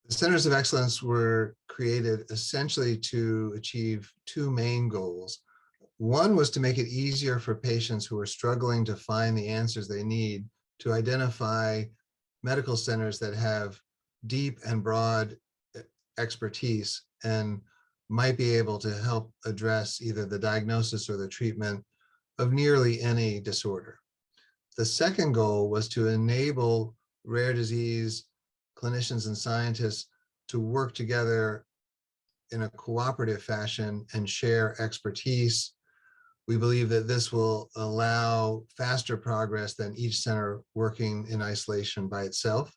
The Centers of Excellence were created essentially to achieve two main goals. One was to make it easier for patients who are struggling to find the answers they need to identify medical centers that have deep and broad expertise and might be able to help address either the diagnosis or the treatment of nearly any disorder. The second goal was to enable rare disease clinicians and scientists to work together in a cooperative fashion and share expertise. We believe that this will allow faster progress than each center working in isolation by itself.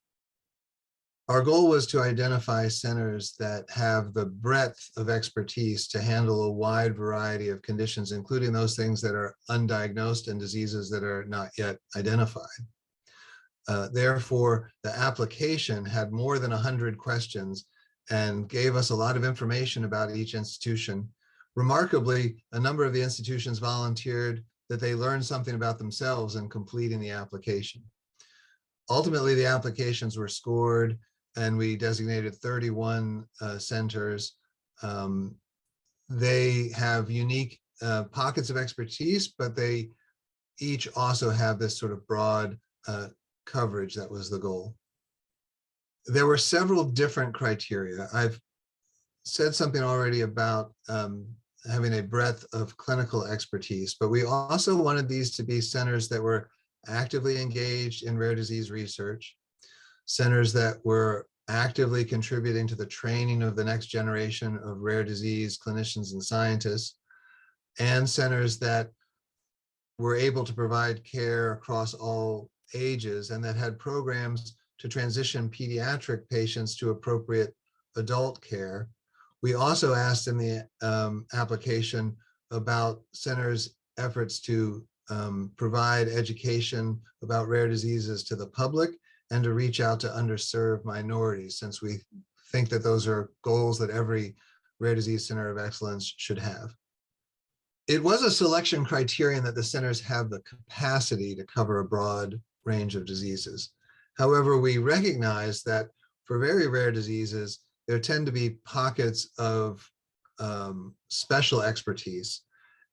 Our goal was to identify centers that have the breadth of expertise to handle a wide variety of conditions, including those things that are undiagnosed and diseases that are not yet identified. Therefore, the application had more than 100 questions and gave us a lot of information about each institution. Remarkably, a number of the institutions volunteered that they learned something about themselves in completing the application. Ultimately, the applications were scored and we designated 31 centers. They have unique pockets of expertise, but they each also have this sort of broad coverage. That was the goal. There were several different criteria. I've said something already about having a breadth of clinical expertise, but we also wanted these to be centers that were actively engaged in rare disease research, centers that were actively contributing to the training of the next generation of rare disease clinicians and scientists, and centers that were able to provide care across all ages and that had programs to transition pediatric patients to appropriate adult care. We also asked in the application about centers' efforts to provide education about rare diseases to the public and to reach out to underserved minorities, since we think that those are goals that every rare disease center of excellence should have. It was a selection criterion that the centers have the capacity to cover a broad range of diseases. However, we recognize that for very rare diseases, there tend to be pockets of special expertise.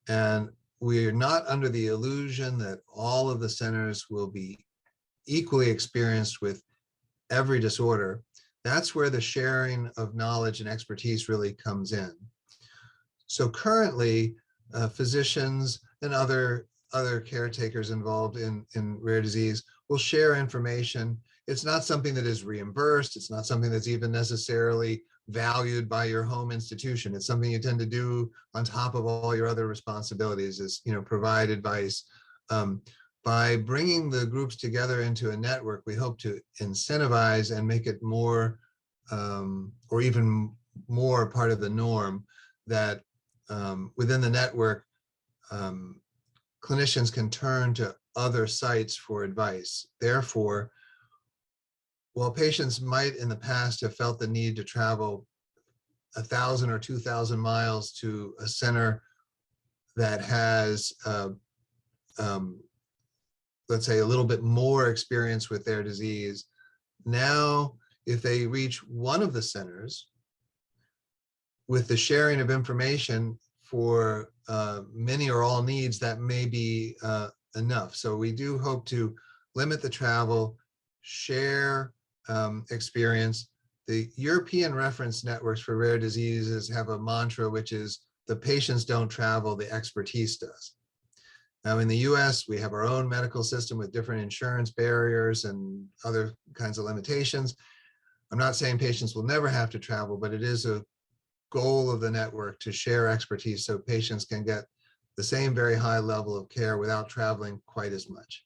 And we're not under the illusion that all of the centers will be equally experienced with every disorder. That's where the sharing of knowledge and expertise really comes in. So currently, physicians and other caretakers involved in rare disease will share information. It's not something that is reimbursed. It's not something that's even necessarily valued by your home institution. It's something you tend to do on top of all your other responsibilities, is, provide advice. By bringing the groups together into a network, we hope to incentivize and make it more or even more part of the norm that within the network, clinicians can turn to other sites for advice. Therefore, while patients might in the past have felt the need to travel 1,000 or 2,000 miles to a center that has, let's say, a little bit more experience with their disease, now if they reach one of the centers with the sharing of information for many or all needs, that may be enough. So we do hope to limit the travel, share experience. The European reference networks for rare diseases have a mantra, which is the patients don't travel, the expertise does. Now in the US, we have our own medical system with different insurance barriers and other kinds of limitations. I'm not saying patients will never have to travel, but it is a goal of the network to share expertise so patients can get the same very high level of care without traveling quite as much.